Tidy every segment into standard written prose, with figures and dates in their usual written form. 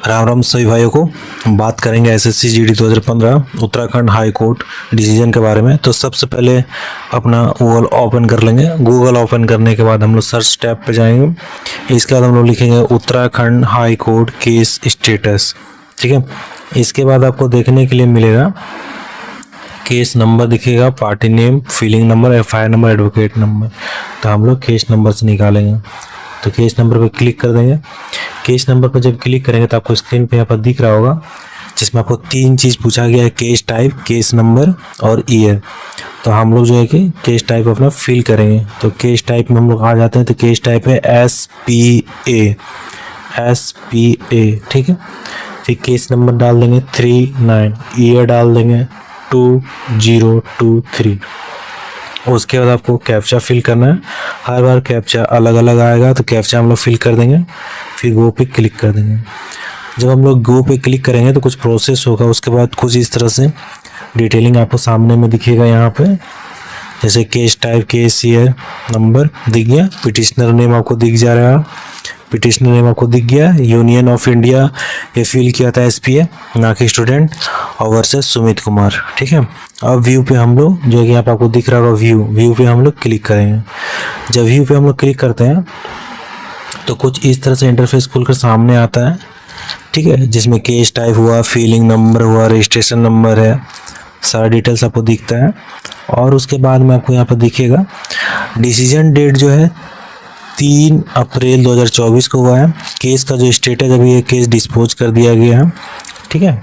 राम राम सभी भाइयों को। बात करेंगे SSC GD 2015 Uttarakhand high court decision के बारे में। तो सबसे पहले अपना गूगल ओपन कर लेंगे। गूगल ओपन करने के बाद हम लोग सर्च टैब पे जाएंगे। इसके बाद हम लोग लिखेंगे Uttarakhand high court case status. ठीक है, इसके बाद आपको देखने के लिए मिलेगा केस नंबर दिखेगा, party name, feeling number, FIR number, advocate number. तो हम लोग केस नंबर से निकालेंगे। तो केस नंबर पर क्लिक कर देंगे। केस नंबर पर जब क्लिक करेंगे तो आपको स्क्रीन पे यहाँ पर दिख रहा होगा जिसमें आपको तीन चीज़ पूछा गया है, केस टाइप, केस नंबर और ईयर। तो हम लोग जो है कि केस टाइप अपना फिल करेंगे। तो केस टाइप में हम लोग आ जाते हैं। तो केस टाइप है SPA। ठीक है, फिर केस नंबर डाल देंगे 39, ईयर डाल देंगे 2023। उसके बाद आपको कैप्चा फिल करना है। हर बार कैप्चा अलग अलग आएगा तो कैप्चा हम लोग फिल कर देंगे, फिर गो पे क्लिक कर देंगे। जब हम लोग गो पे क्लिक करेंगे तो कुछ प्रोसेस होगा। उसके बाद कुछ इस तरह से डिटेलिंग आपको सामने में दिखेगा यहाँ पे, जैसे case type, case year, number दिख गया, पिटिशनर नेम आपको दिख जा रहा है, पिटिशनर नेम आपको दिख गया, यूनियन ऑफ इंडिया ये फील किया था SPA ना कि स्टूडेंट, और वर्सेस सुमित कुमार। ठीक है, अब व्यू पे हम लोग जो कि यहाँ पे आपको दिख रहा होगा व्यू पे हम लोग क्लिक करेंगे। जब व्यू पे हम लोग क्लिक करते हैं तो कुछ इस तरह से इंटरफेस खुलकर सामने आता है। ठीक है, जिसमें केस टाइप हुआ, फीलिंग नंबर हुआ, रजिस्ट्रेशन नंबर है, सारा डिटेल्स आपको दिखता है। और उसके बाद में आपको यहाँ पर दिखेगा डिसीजन डेट जो है 3 अप्रैल 2024 को हुआ है। केस का जो स्टेटस अभी ये केस डिस्पोज कर दिया गया है। ठीक है,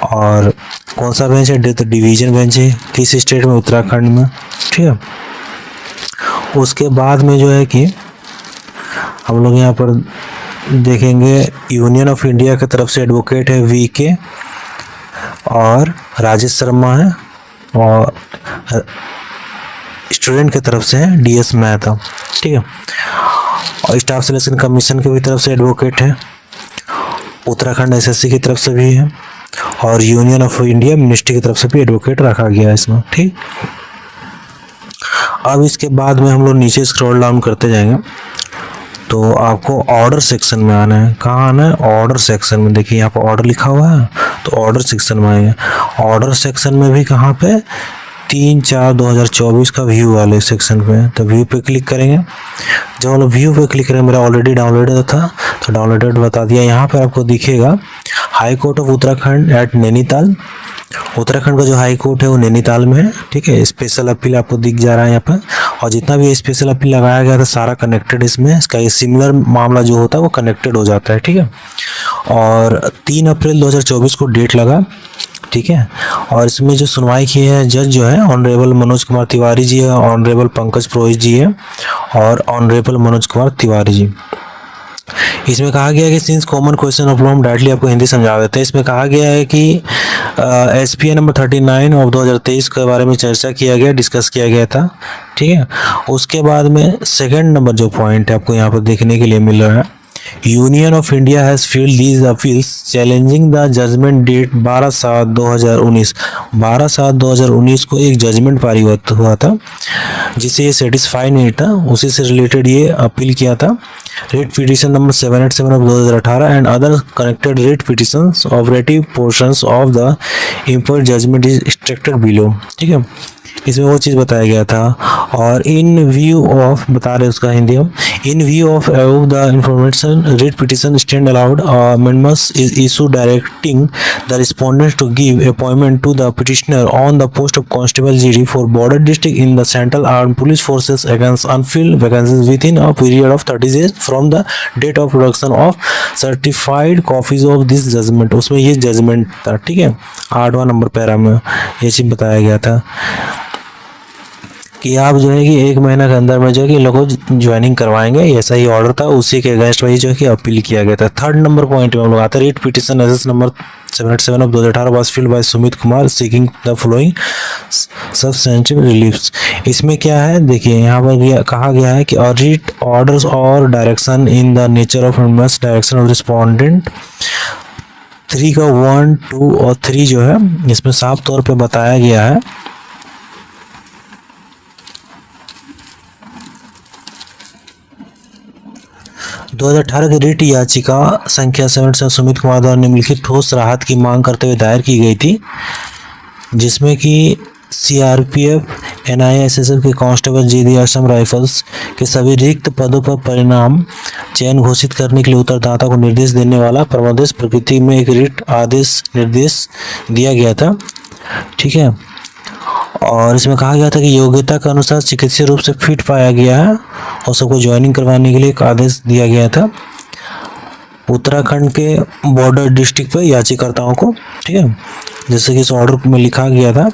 और कौन सा बेंच है? तो डिवीजन बेंच है। किस स्टेट में? उत्तराखंड में। ठीक है, उसके बाद में जो है कि हम लोग यहाँ पर देखेंगे यूनियन ऑफ इंडिया की तरफ से एडवोकेट है VK और राजेश शर्मा है, और स्टूडेंट की तरफ से है DS मेहता। ठीक है, और स्टाफ सिलेक्शन कमीशन की भी तरफ से एडवोकेट है, उत्तराखंड SSC की तरफ से भी है, और यूनियन ऑफ इंडिया मिनिस्ट्री की तरफ से भी एडवोकेट रखा गया है इसमें। ठीक, अब इसके बाद में हम लोग नीचे स्क्रॉल डाउन करते जाएंगे तो आपको ऑर्डर सेक्शन में आना है। कहाँ आना है? ऑर्डर सेक्शन में। देखिए यहाँ पर ऑर्डर लिखा हुआ है, तो ऑर्डर सेक्शन में आएंगे। ऑर्डर सेक्शन में भी कहाँ पे? 3/4/2024 का व्यू वाले सेक्शन पे। तो व्यू पे क्लिक करेंगे। जब हम लोग व्यू पे क्लिक करेंगे, मेरा ऑलरेडी डाउनलोडेड था तो डाउनलोडेड बता दिया। यहाँ पे आपको दिखेगा high court of Uttarakhand at Nainital. Uttarakhand का जो हाई कोर्ट है वो नैनीताल में है। ठीक है, स्पेशल अपील आपको दिख जा रहा है यहाँ पर, और जितना भी स्पेशल अपील लगाया गया था सारा कनेक्टेड इसमें। इसका ये सिमिलर मामला जो होता है वो कनेक्टेड हो जाता है। ठीक है, और 3 अप्रैल 2024 को डेट लगा। ठीक है, और इसमें जो सुनवाई की है जज जो है ऑनरेबल मनोज कुमार तिवारी जी है, ऑनरेबल पंकज पुरोहित जी है, और ऑनरेबल मनोज कुमार तिवारी जी। इसमें कहा गया है कि since common question of law, हम डायरेक्टली आपको हिंदी समझा देते हैं। इसमें कहा गया है कि SPA नंबर 39 ऑफ 2023 के बारे में चर्चा किया गया, डिस्कस किया गया था। ठीक है, उसके बाद में सेकंड नंबर जो पॉइंट है आपको यहाँ पर देखने के लिए मिल रहा है, union of India has filed these appeals challenging the judgment date 12/7/2019। 12/7/2019 को एक जजमेंट पारित हुआ था जिसे ये सेटिस्फाई नहीं था, उसी से रिलेटेड ये अपील किया था। Writ petition number 787 of 2018 and other connected writ petitions operative portions of the import judgment is extracted below. ठीक है, इसमें वो चीज़ बताया गया था। और इन व्यू ऑफ बता रहे उसका हिंदी हम, in view of the information writ petition stand allowed amendments is issue directing the respondent to give appointment to the petitioner on the post of constable GD for border district in the central arm police forces against unfilled vacancies within a period of 30 days from the date of production of certified copies of this judgment. उसमें ये judgement था। ठीक है, 8वां number para में ये चीज़ बताया गया था कि आप जो है कि 1 महीना के अंदर में जो है कि लोगों को ज्वाइनिंग करवाएंगे, ऐसा ही ऑर्डर था। उसी के अगेंस्ट वही जो है कि अपील किया गया था। थर्ड नंबर पॉइंट में हम लोग आते हैं, rate petition SS number 787 of 2018 was filled by Sumit Kumar seeking the following substantive reliefs. इसमें क्या है देखिए, यहाँ पर कहा गया है कि रीड ऑर्डर्स और direction in the nature of inverse direction of respondent. 3 का 1, 2 और 3 जो है इसमें साफ तौर पे बताया गया है 2018 की रिट याचिका संख्या 7 सुमित कुमार द्वारा निम्नलिखित ठोस राहत की मांग करते हुए दायर की गई थी, जिसमें कि सीआरपीएफ, एनआईए-एसएसएफ के कांस्टेबल, जीडी असम राइफल्स के सभी रिक्त पदों पर परिणाम चयन घोषित करने के लिए उत्तरदाता को निर्देश देने वाला परमादेश प्रकृति में एक रिट आदेश निर्देश दिया गया था। ठीक है, और इसमें कहा गया था कि योग्यता के अनुसार चिकित्सीय रूप से फिट पाया गया है और सबको ज्वाइनिंग करवाने के लिए एक आदेश दिया गया था उत्तराखंड के बॉर्डर डिस्ट्रिक्ट पे याचिकाकर्ताओं को। ठीक है, जैसे कि इस ऑर्डर में लिखा गया था।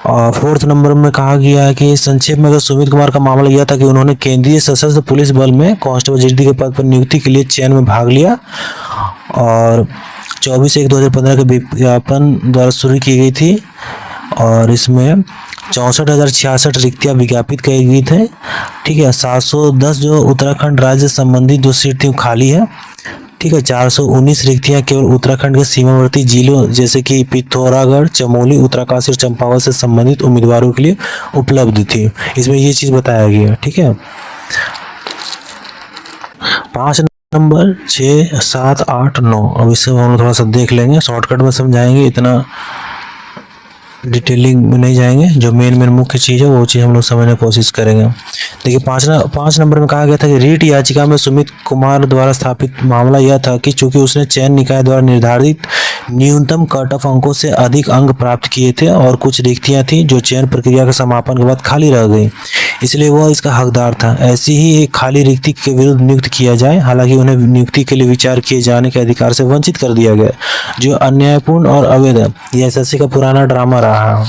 और 4th नंबर में कहा गया है कि संक्षेप में अगर सुमित कुमार का मामला यह था कि उन्होंने केंद्रीय सशस्त्र पुलिस बल में कांस्टेबल जीडी के पद पर नियुक्ति के लिए चयन में भाग लिया और 24/1/2015 के विज्ञापन द्वारा शुरू की गई थी और इसमें 64,066 रिक्तियां विज्ञापित की गई थे। ठीक है, 710 जो उत्तराखंड राज्य संबंधी जो सीट थी वो खाली है। ठीक है, 419 रिक्तियां केवल उत्तराखंड के सीमावर्ती जिलों जैसे कि पिथौरागढ़, चमोली, उत्तरकाशी और चंपावत से संबंधित उम्मीदवारों के लिए उपलब्ध थी। इसमें ये चीज बताया गया। ठीक है, 5 नंबर 6, 7, 8, 9 अब इससे हम थोड़ा सा देख लेंगे, शॉर्टकट में समझाएंगे, इतना डिटेलिंग में नहीं जाएंगे। जो मेन मुख्य चीज़ है वो चीज़ हम लोग समझने की कोशिश करेंगे। देखिए 5 नंबर में कहा गया था कि रीट याचिका में सुमित कुमार द्वारा स्थापित मामला यह था कि चूंकि उसने चयन निकाय द्वारा निर्धारित न्यूनतम कट ऑफ अंकों से अधिक अंक प्राप्त किए थे और कुछ रिक्तियां थी जो चयन प्रक्रिया के समापन के बाद खाली रह गई, इसलिए वह इसका हकदार था। ऐसी ही एक खाली रिक्ति के विरुद्ध नियुक्त किया जाए, हालांकि उन्हें नियुक्ति के लिए विचार किए जाने के अधिकार से वंचित कर दिया गया, जो अन्यायपूर्ण और अवैध है। यह एसएससी का पुराना ड्रामा रहा है।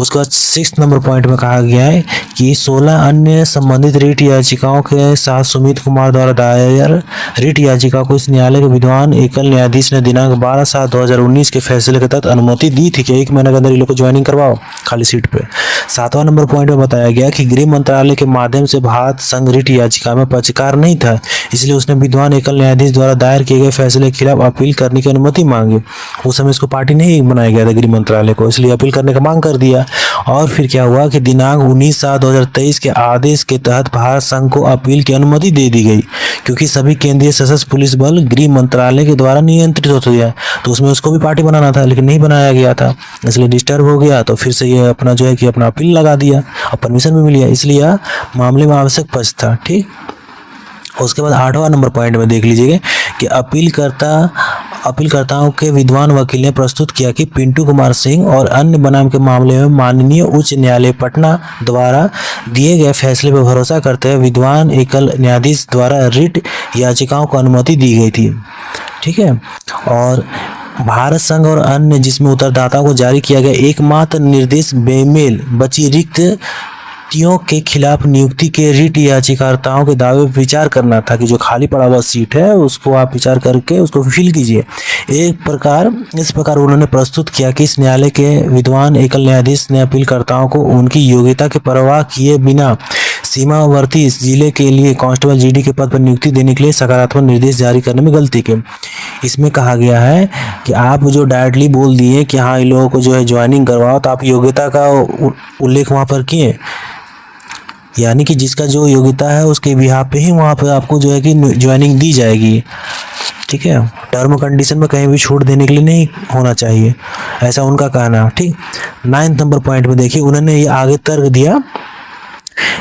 उसके बाद 6 नंबर पॉइंट में कहा गया है कि 16 अन्य संबंधित रिट याचिकाओं के साथ सुमित कुमार द्वारा दायर रिट याचिका को इस न्यायालय के विद्वान एकल न्यायाधीश ने दिनांक 12/7/2019 के फैसले के तहत अनुमति दी थी कि 1 महीने के अंदर इन लोग को ज्वाइनिंग करवाओ खाली सीट पे। 7वां नंबर पॉइंट में बताया गया कि गृह मंत्रालय के माध्यम से भारत संघ रिट याचिका में पक्षकार नहीं था, इसलिए उसने विद्वान एकल न्यायाधीश द्वारा दायर किए गए फैसले के खिलाफ अपील करने की अनुमति मांगी। उस समय इसको पार्टी नहीं बनाया गया था गृह मंत्रालय को, इसलिए अपील करने का मांग कर दिया। और फिर क्या हुआ कि दिनांक 19/7/2023 के आदेश के तहत भारत संघ को अपील की अनुमति दे दी गई, क्योंकि सभी केंद्रीय सशस्त्र पुलिस बल गृह मंत्रालय के द्वारा नियंत्रित होते हैं, तो उसमें उसको भी पार्टी बनाना था लेकिन नहीं बनाया गया था, इसलिए डिस्टर्ब हो गया। तो फिर से ये अपना जो है कि अपना अपील लगा दिया और परमिशन भी मिल गया, इसलिए मामले में आवश्यक पक्ष था। ठीक, उसके बाद 8वां नंबर पॉइंट में देख लीजिएगा कि अपीलकर्ताओं के विद्वान वकील ने प्रस्तुत किया कि पिंटू कुमार सिंह और अन्य बनाम के मामले में माननीय उच्च न्यायालय पटना द्वारा दिए गए फैसले पर भरोसा करते हुए विद्वान एकल न्यायाधीश द्वारा रिट याचिकाओं को अनुमति दी गई थी। ठीक है, और भारत संघ और अन्य जिसमें उत्तरदाताओं को जारी किया गया एकमात्र निर्देश बेमेल बची रिक्तियों के खिलाफ नियुक्ति के रिट याचिकाकर्ताओं के दावे पर विचार करना था कि जो खाली पड़ा हुआ सीट है उसको आप विचार करके उसको फिल कीजिए। इस प्रकार उन्होंने प्रस्तुत किया कि इस न्यायालय के विद्वान एकल न्यायाधीश ने अपीलकर्ताओं को उनकी योग्यता की परवाह किए बिना सीमावर्ती जिले के लिए कांस्टेबल जीडी के पद पर नियुक्ति देने के लिए सकारात्मक निर्देश जारी करने में गलती की। इसमें कहा गया है कि आप जो डायरेक्टली बोल दिए कि हाँ इन लोगों को जो है ज्वाइनिंग करवाओ, तो आप योग्यता का उल्लेख वहाँ पर किए, यानी कि जिसका जो योग्यता है उसके बिहाफ पे ही वहाँ पर आपको जो है कि ज्वाइनिंग दी जाएगी। ठीक है, टर्म कंडीशन में कहीं भी छूट देने के लिए नहीं होना चाहिए, ऐसा उनका कहना है। ठीक, 9 नंबर पॉइंट में देखिए उन्होंने ये आगे तर्क दिया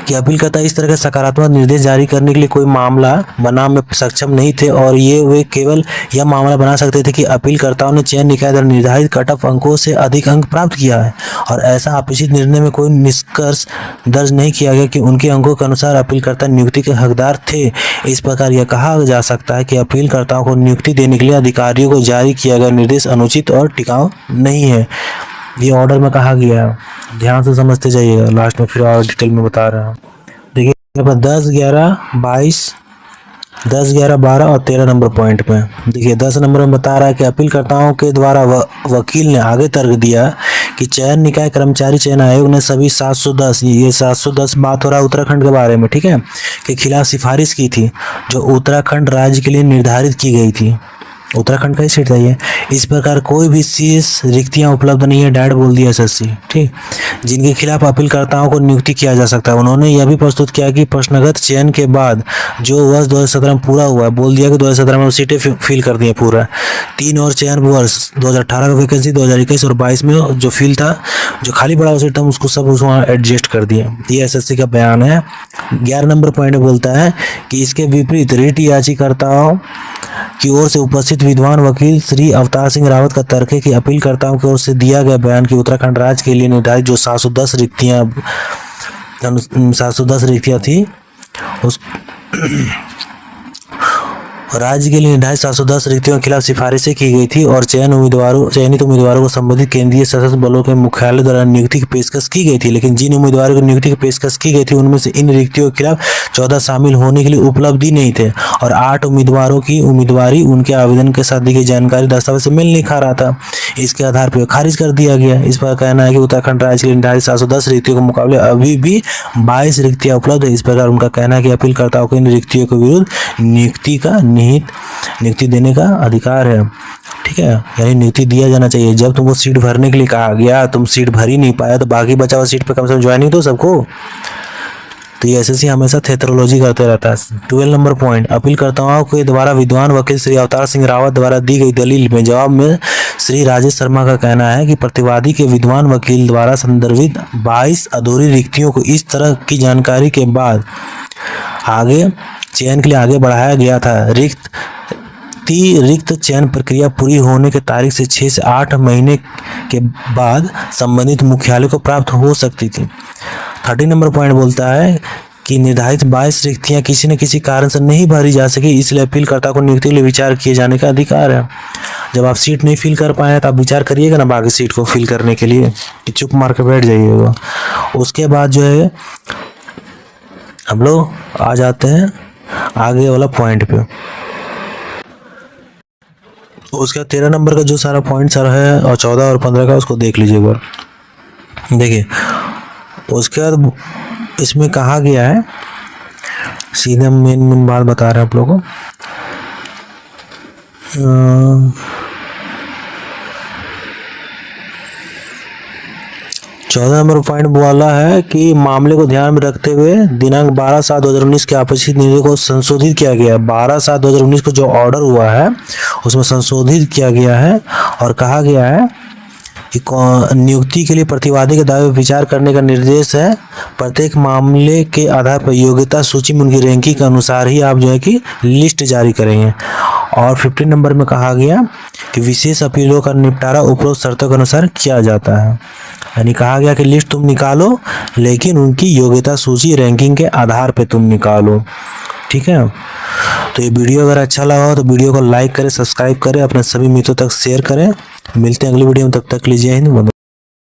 कि अपीलकर्ता इस तरह का सकारात्मक निर्देश जारी करने के लिए कोई मामला बनाने में सक्षम नहीं थे और वे केवल यह मामला बना सकते थे कि अपीलकर्ताओं ने चयन निकाय द्वारा निर्धारित कट ऑफ अंकों से अधिक अंक प्राप्त किया है और ऐसा अपेक्षित निर्णय में कोई निष्कर्ष दर्ज नहीं किया गया कि उनके अंकों के अनुसार अपीलकर्ता नियुक्ति के हकदार थे। इस प्रकार यह कहा जा सकता है कि अपीलकर्ताओं को नियुक्ति देने के लिए अधिकारियों को जारी किया गया निर्देश अनुचित और टिकाऊ नहीं है। ये ऑर्डर में कहा गया है, ध्यान से समझते जाइएगा, लास्ट में फिर और डिटेल में बता रहा हूँ। देखिए 10, 11, 22, 10, 11, 12 और 13 नंबर पॉइंट में देखिए 10 नंबर में बता रहा है कि अपीलकर्ताओं के द्वारा वकील ने आगे तर्क दिया कि चयन निकाय कर्मचारी चयन आयोग ने सभी 710 ये 710 बात हो रहा है उत्तराखंड के बारे में, ठीक है, के खिलाफ सिफारिश की थी जो उत्तराखंड राज्य के लिए निर्धारित की गई थी। उत्तराखंड का ही सीट चाहिए। इस प्रकार कोई भी शेष रिक्तियां उपलब्ध नहीं है, डायरेक्ट बोल दिया एसएससी। ठीक, जिनके खिलाफ अपीलकर्ताओं को नियुक्ति किया जा सकता है। उन्होंने यह भी प्रस्तुत किया कि प्रश्नगत चयन के बाद जो वर्ष 2017 में पूरा हुआ है, बोल दिया कि 2017 में सीटें फिल कर दी है पूरा। 3 और चयन वर्ष 2018 का वैकेंसी, 2021 और 22 में जो फिल था, जो खाली पड़ा हुआ सीट था, उसको सब वहाँ एडजस्ट कर दिया। ये एसएससी का बयान है। 11 नंबर पॉइंट में बोलता है कि इसके विपरीत रिट याचिकाकर्ताओं की ओर से उपस्थित विद्वान वकील श्री अवतार सिंह रावत का तर्क है कि अपीलकर्ताओं की ओर से दिया गया बयान कि उत्तराखंड राज्य के लिए निर्धारित जो 710 रिक्तियां थी, उस राज्य के लिए निर्धारित 710 रिक्तियों के खिलाफ सिफारिशें की गई थी और चयनित उम्मीदवारों को संबंधित केंद्रीय सशस्त्र बलों के मुख्यालय द्वारा नियुक्ति की पेशकश की गई थी। लेकिन जिन उम्मीदवारों को नियुक्ति की पेशकश की गई थी, उनमें से इन रिक्तियों के खिलाफ 14 शामिल होने के लिए उपलब्धि नहीं थे और 8 उम्मीदवारों की उम्मीदवारी उनके आवेदन के साथ दी गई जानकारी दस्तावेज से मेल नहीं खा रहा था। इसके आधार पर खारिज कर दिया गया। इस पर कहना है कि उत्तराखंड राज्य के लिए निर्धारित 710 रिक्तियों के मुकाबले अभी भी 22 रिक्तियां उपलब्ध है। इस प्रकार उनका कहना है कि अपीलकर्ताओं को इन रिक्तियों के विरुद्ध नियुक्ति देने का अधिकार है। ठीक है, यानी नियुक्ति दिया जाना चाहिए। जब तुमको सीट भरने के लिए कहा गया, तुम सीट भर ही नहीं पाया, तो बाकी बचा हुआ सीट पे कम से कम ज्वाइनिंग दो सबको। तो ये एसएससी हमेशा थेथरोलॉजी करते रहता है। 12 नंबर पॉइंट, अपीलकर्ताओं के द्वारा विद्वान वकील श्री अवतार सिंह रावत द्वारा दी गई दलील में जवाब में श्री राजेश शर्मा का कहना है कि प्रतिवादी के विद्वान वकील द्वारा संदर्भित 22 अधूरी रिक्तियों को इस तरह की जानकारी के बाद आगे चयन के लिए आगे बढ़ाया गया था। रिक्त चयन प्रक्रिया पूरी होने के तारीख से 6 से 8 महीने के बाद संबंधित मुख्यालय को प्राप्त हो सकती थी। 30 नंबर पॉइंट बोलता है कि निर्धारित 22 रिक्तियां किसी न किसी कारण से नहीं भरी जा सकी, इसलिए अपीलकर्ता को नियुक्ति के लिए विचार किए जाने का अधिकार है। जब आप सीट नहीं फिल कर पाए तो आप विचार करिएगा ना बाकी सीट को फिल करने के लिए, कि चुप मार के बैठ जाइएगा। उसके बाद जो है हम लोग आ जाते हैं आगे वाला पॉइंट पे। उसके बाद 13 नंबर का जो सारा पॉइंट सारा है और 14 और 15 का उसको देख लीजिए एक बार। देखिए उसके बाद इसमें कहा गया है, सीधे मेन बात बता रहे हैं आप लोगों को। 14 नंबर पॉइंट बोला है कि मामले को ध्यान में रखते हुए दिनांक 12/7/2019 के आपसी निर्णय को संशोधित किया गया। 12/7/2019 को जो ऑर्डर हुआ है उसमें संशोधित किया गया है और कहा गया है कि नियुक्ति के लिए प्रतिवादी के दावे पर विचार करने का निर्देश है। प्रत्येक मामले के आधार पर योग्यता सूची में उनकी रैंकिंग के अनुसार ही आप जो है कि लिस्ट जारी करेंगे। और 15 नंबर में कहा गया कि विशेष अपीलों का निपटारा उपरोक्त शर्तों के अनुसार किया जाता है। यानी कहा गया कि लिस्ट तुम निकालो, लेकिन उनकी योग्यता सूची रैंकिंग के आधार पे तुम निकालो। ठीक है, तो ये वीडियो अगर अच्छा लगा हो तो वीडियो को लाइक करें, सब्सक्राइब करें, अपने सभी मित्रों तक शेयर करें। मिलते हैं अगली वीडियो में, तब तक लीजिए हिंद।